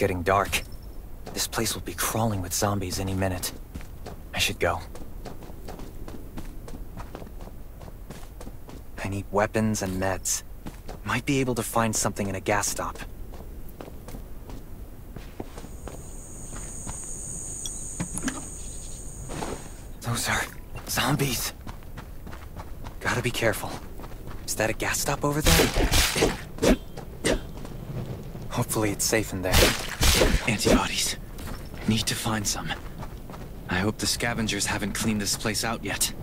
getting dark. This place will be crawling with zombies any minute. I should go. I need weapons and meds. Might be able to find something in a gas stop. Those are zombies. Gotta be careful. Is that a gas stop over there? Hopefully it's safe in there. Antibodies. Need to find some. I hope the scavengers haven't cleaned this place out yet.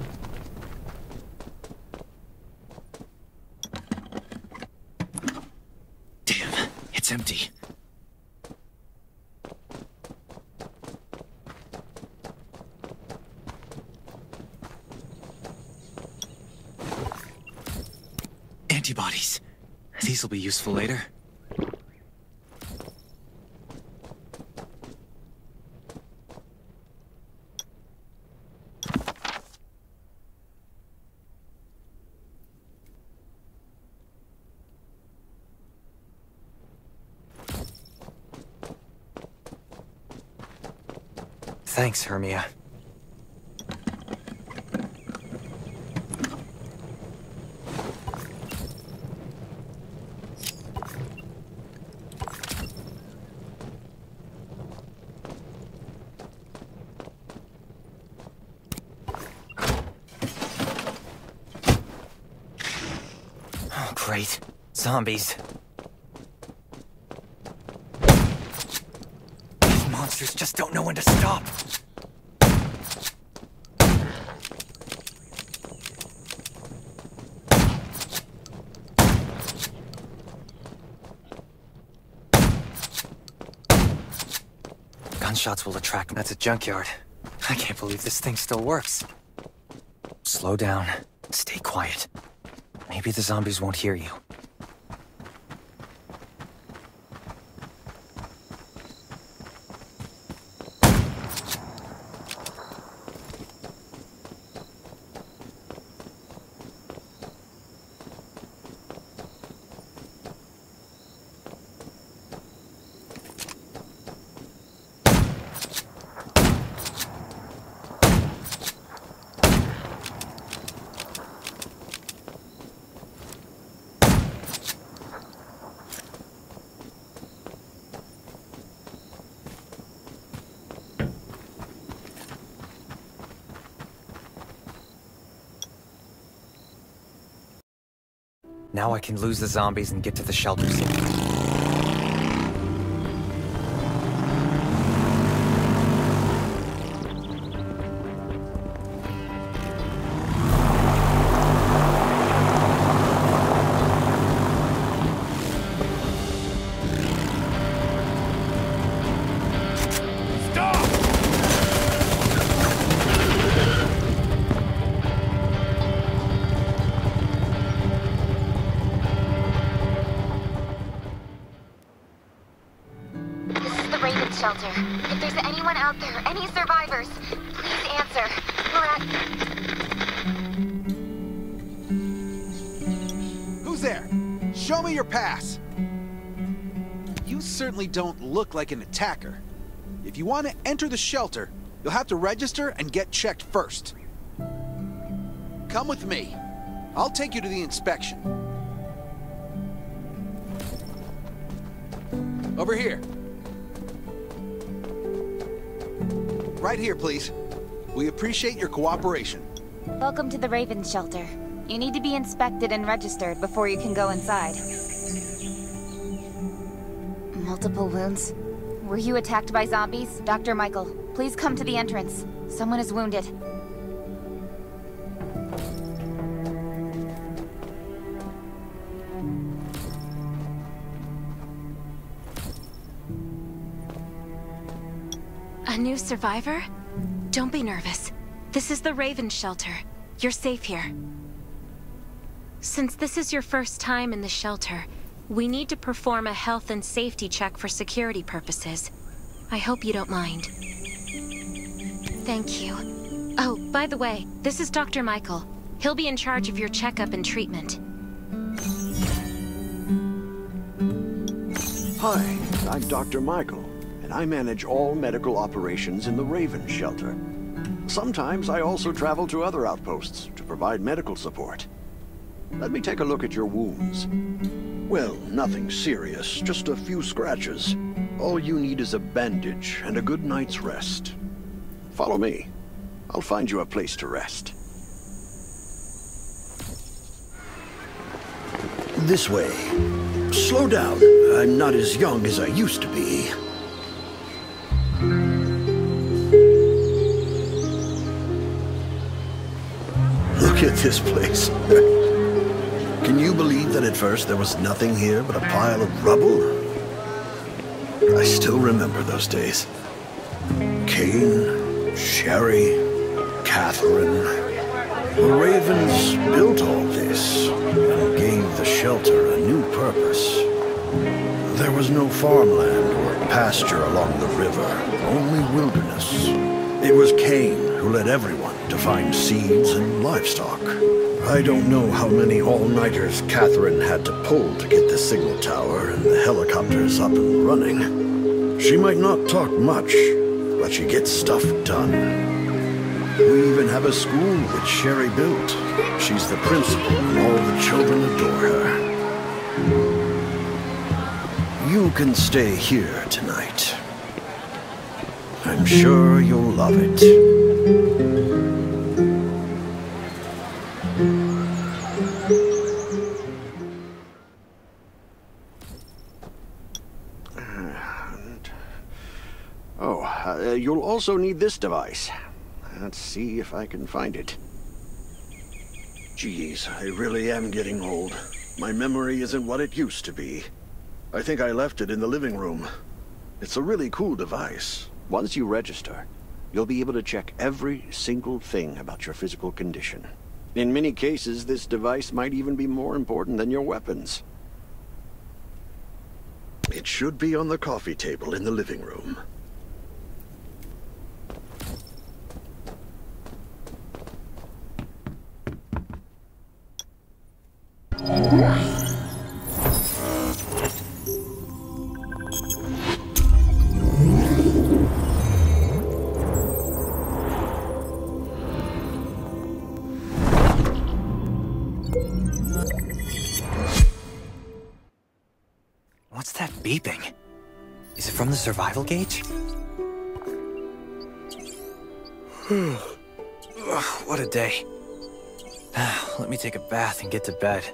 Damn, it's empty. Antibodies. These will be useful later. Thanks, Hermia. Oh, great. Zombies. These monsters just don't know when to stop. Gunshots will attract. That's a junkyard. I can't believe this thing still works. Slow down. Stay quiet. Maybe the zombies won't hear you. Now I can lose the zombies and get to the shelter safely. Shelter. If there's anyone out there, any survivors, please answer. We're at... Who's there? Show me your pass. You certainly don't look like an attacker. If you want to enter the shelter, you'll have to register and get checked first. Come with me. I'll take you to the inspection. Over here. Right here, please. We appreciate your cooperation. Welcome to the Raven Shelter. You need to be inspected and registered before you can go inside. Multiple wounds. Were you attacked by zombies? Dr. Michael, please come to the entrance. Someone is wounded. A new survivor? Don't be nervous. This is the Raven Shelter. You're safe here. Since this is your first time in the shelter, we need to perform a health and safety check for security purposes. I hope you don't mind. Thank you. Oh, by the way, this is Dr. Michael. He'll be in charge of your checkup and treatment. Hi, I'm Dr. Michael. and I manage all medical operations in the Raven shelter. Sometimes I also travel to other outposts to provide medical support. Let me take a look at your wounds. Well, nothing serious, just a few scratches. All you need is a bandage and a good night's rest. Follow me. I'll find you a place to rest. This way. Slow down. I'm not as young as I used to be. Look at this place. Can you believe that at first there was nothing here but a pile of rubble? I still remember those days. Kane, Sherry, Catherine. The Ravens built all this and gave the shelter a new purpose. There was no farmland or pasture along the river, only wilderness. It was Kane who led everyone to find seeds and livestock. I don't know how many all-nighters Catherine had to pull to get the signal tower and the helicopters up and running. She might not talk much, but she gets stuff done. We even have a school that Sherry built. She's the principal and all the children adore her. You can stay here tonight. I'm sure you'll love it. You'll also need this device. Let's see if I can find it. Geez, I really am getting old. My memory isn't what it used to be. I think I left it in the living room. It's a really cool device. Once you register, you'll be able to check every single thing about your physical condition. In many cases, this device might even be more important than your weapons. It should be on the coffee table in the living room. What's that beeping? Is it from the survival gauge? Ugh, what a day. Let me take a bath and get to bed.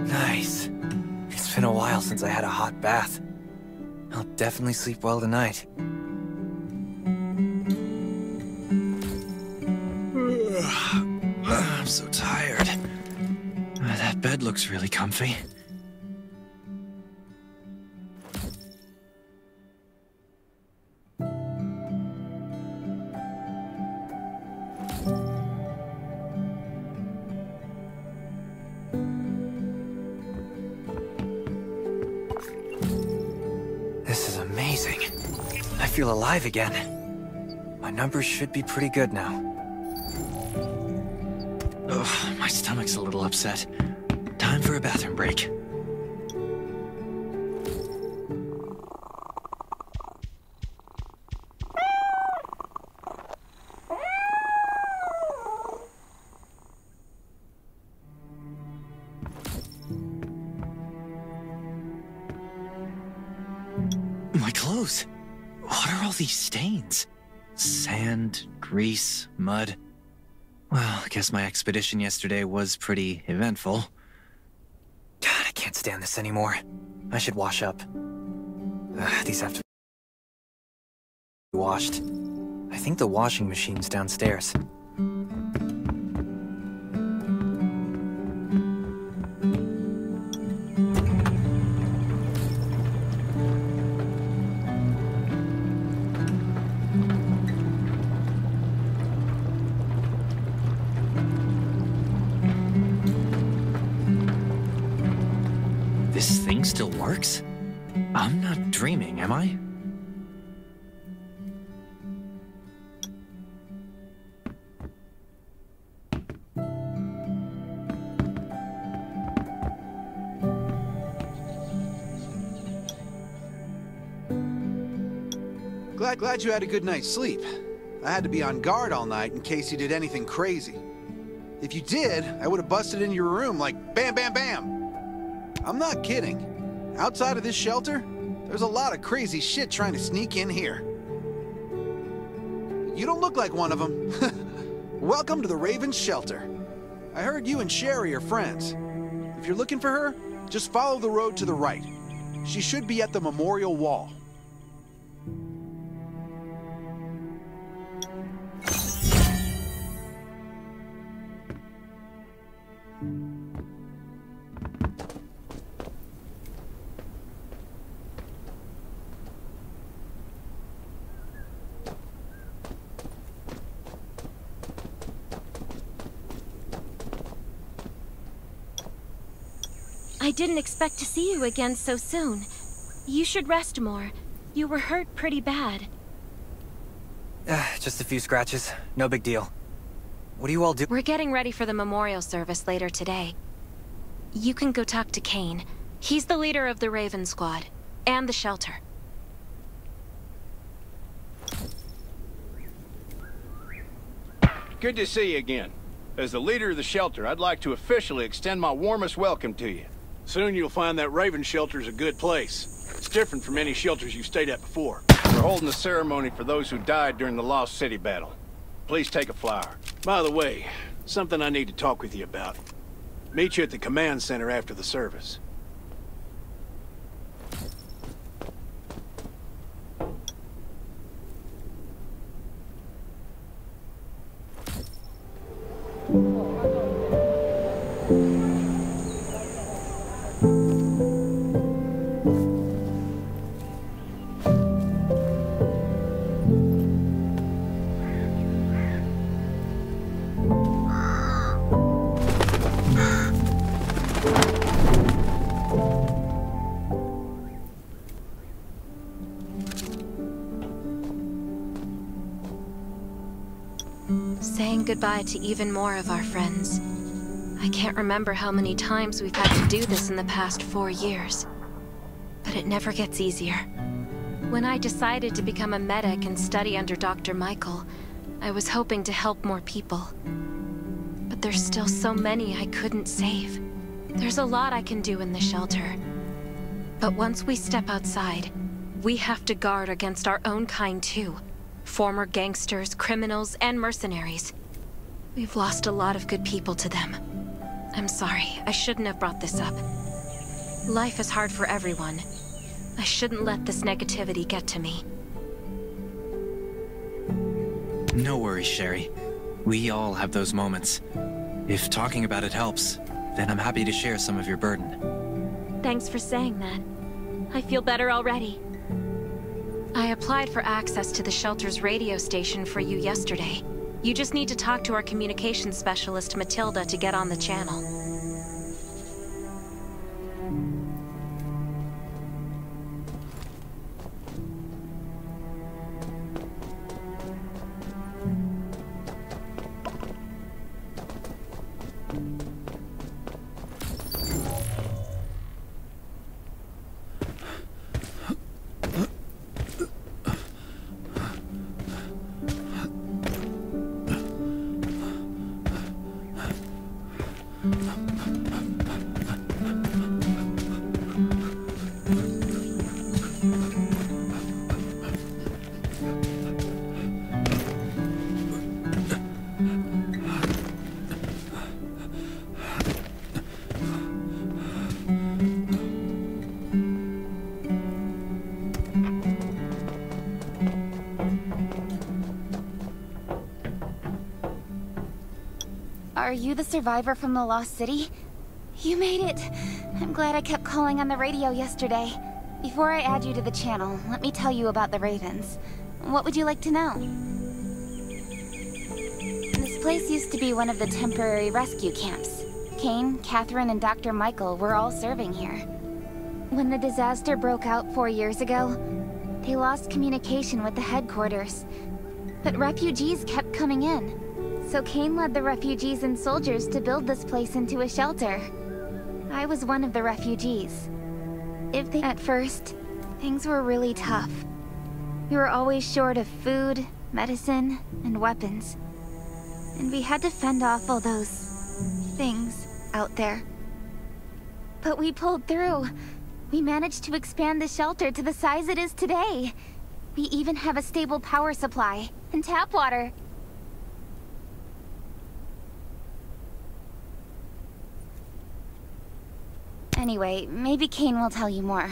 Nice. It's been a while since I had a hot bath. I'll definitely sleep well tonight. I'm so tired. That bed looks really comfy. This is amazing. I feel alive again. My numbers should be pretty good now. Ugh, my stomach's a little upset. Time for a bathroom break. My clothes. What are all these stains? Sand, grease, mud. Well, I guess my expedition yesterday was pretty eventful. God, I can't stand this anymore. I should wash up. These have to be washed. I think the washing machine's downstairs. works? I'm not dreaming, am I? Glad you had a good night's sleep. I had to be on guard all night in case you did anything crazy. If you did, I would have busted in your room like bam, bam, bam. I'm not kidding. Outside of this shelter, there's a lot of crazy shit trying to sneak in here. You don't look like one of them. Welcome to the Raven's shelter. I heard you and Sherry are friends. If you're looking for her, just follow the road to the right. She should be at the memorial wall. I didn't expect to see you again so soon. You should rest more. You were hurt pretty bad. Just a few scratches. No big deal. What do you all do? We're getting ready for the memorial service later today. You can go talk to Kane. He's the leader of the Raven Squad. And the shelter. Good to see you again. As the leader of the shelter, I'd like to officially extend my warmest welcome to you. Soon you'll find that Raven shelter's a good place. It's different from any shelters you've stayed at before. We're holding a ceremony for those who died during the Lost City battle. Please take a flower. By the way, something I need to talk with you about. Meet you at the command center after the service. Saying goodbye to even more of our friends. I can't remember how many times we've had to do this in the past 4 years. But it never gets easier. When I decided to become a medic and study under Dr. Michael, I was hoping to help more people. But there's still so many I couldn't save. There's a lot I can do in the shelter. But once we step outside, we have to guard against our own kind too. Former gangsters, criminals, and mercenaries. We've lost a lot of good people to them. I'm sorry, I shouldn't have brought this up. Life is hard for everyone. I shouldn't let this negativity get to me. No worries, Sherry. We all have those moments. If talking about it helps, then I'm happy to share some of your burden. Thanks for saying that. I feel better already. I applied for access to the shelter's radio station for you yesterday. You just need to talk to our communications specialist, Matilda, to get on the channel. Are you the survivor from the Lost City? You made it! I'm glad I kept calling on the radio yesterday. Before I add you to the channel, let me tell you about the Ravens. What would you like to know? This place used to be one of the temporary rescue camps. Kane, Catherine, and Dr. Michael were all serving here. When the disaster broke out 4 years ago, they lost communication with the headquarters. But refugees kept coming in. So Kane led the refugees and soldiers to build this place into a shelter. I was one of the refugees. At first, things were really tough. We were always short of food, medicine, and weapons. And we had to fend off all those things out there. But we pulled through. We managed to expand the shelter to the size it is today. We even have a stable power supply and tap water. Anyway, maybe Kane will tell you more.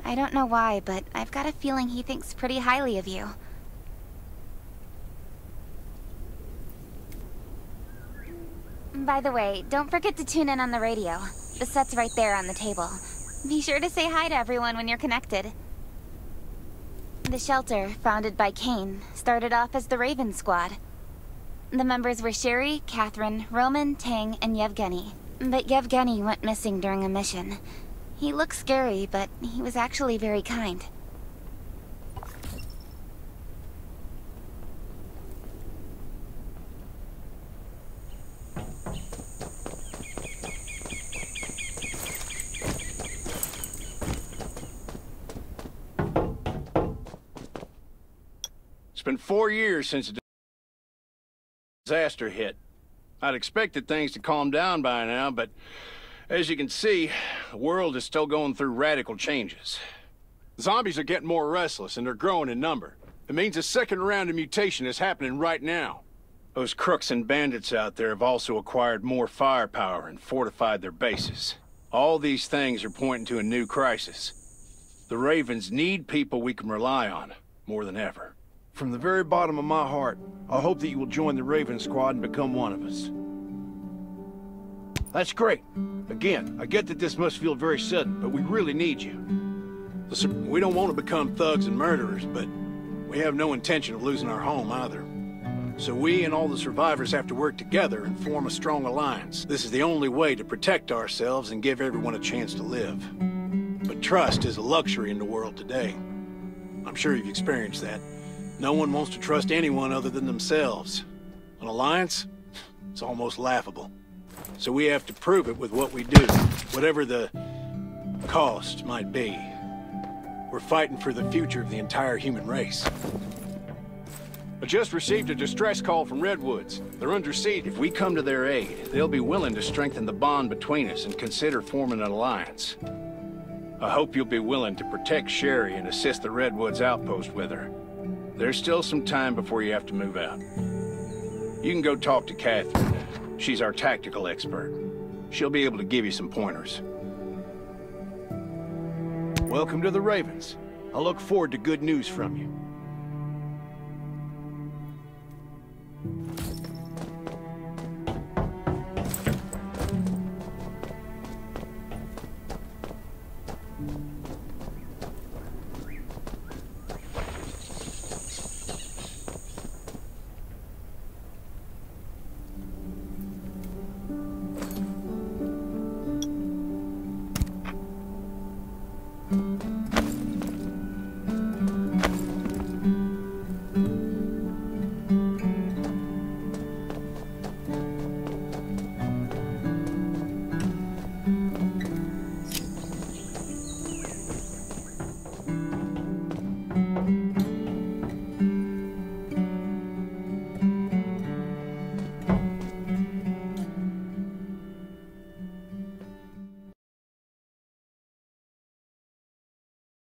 I don't know why, but I've got a feeling he thinks pretty highly of you. By the way, don't forget to tune in on the radio. The set's right there on the table. Be sure to say hi to everyone when you're connected. The shelter, founded by Kane, started off as the Raven Squad. The members were Sherry, Catherine, Roman, Tang, and Yevgeny. But Yevgeny went missing during a mission. He looked scary, but he was actually very kind. It's been 4 years since the disaster hit. I'd expected things to calm down by now, but as you can see, the world is still going through radical changes. Zombies are getting more restless, and they're growing in number. It means a second round of mutation is happening right now. Those crooks and bandits out there have also acquired more firepower and fortified their bases. All these things are pointing to a new crisis. The Ravens need people we can rely on, more than ever. From the very bottom of my heart, I hope that you will join the Raven Squad and become one of us. That's great. Again, I get that this must feel very sudden, but we really need you. Listen, we don't want to become thugs and murderers, but we have no intention of losing our home either. So we and all the survivors have to work together and form a strong alliance. This is the only way to protect ourselves and give everyone a chance to live. But trust is a luxury in the world today. I'm sure you've experienced that. No one wants to trust anyone other than themselves. An alliance? It's almost laughable. So we have to prove it with what we do, whatever the cost might be. We're fighting for the future of the entire human race. I just received a distress call from Redwoods. They're under siege. If we come to their aid, they'll be willing to strengthen the bond between us and consider forming an alliance. I hope you'll be willing to protect Sherry and assist the Redwoods outpost with her. There's still some time before you have to move out. You can go talk to Catherine. She's our tactical expert. She'll be able to give you some pointers. Welcome to the Ravens. I look forward to good news from you.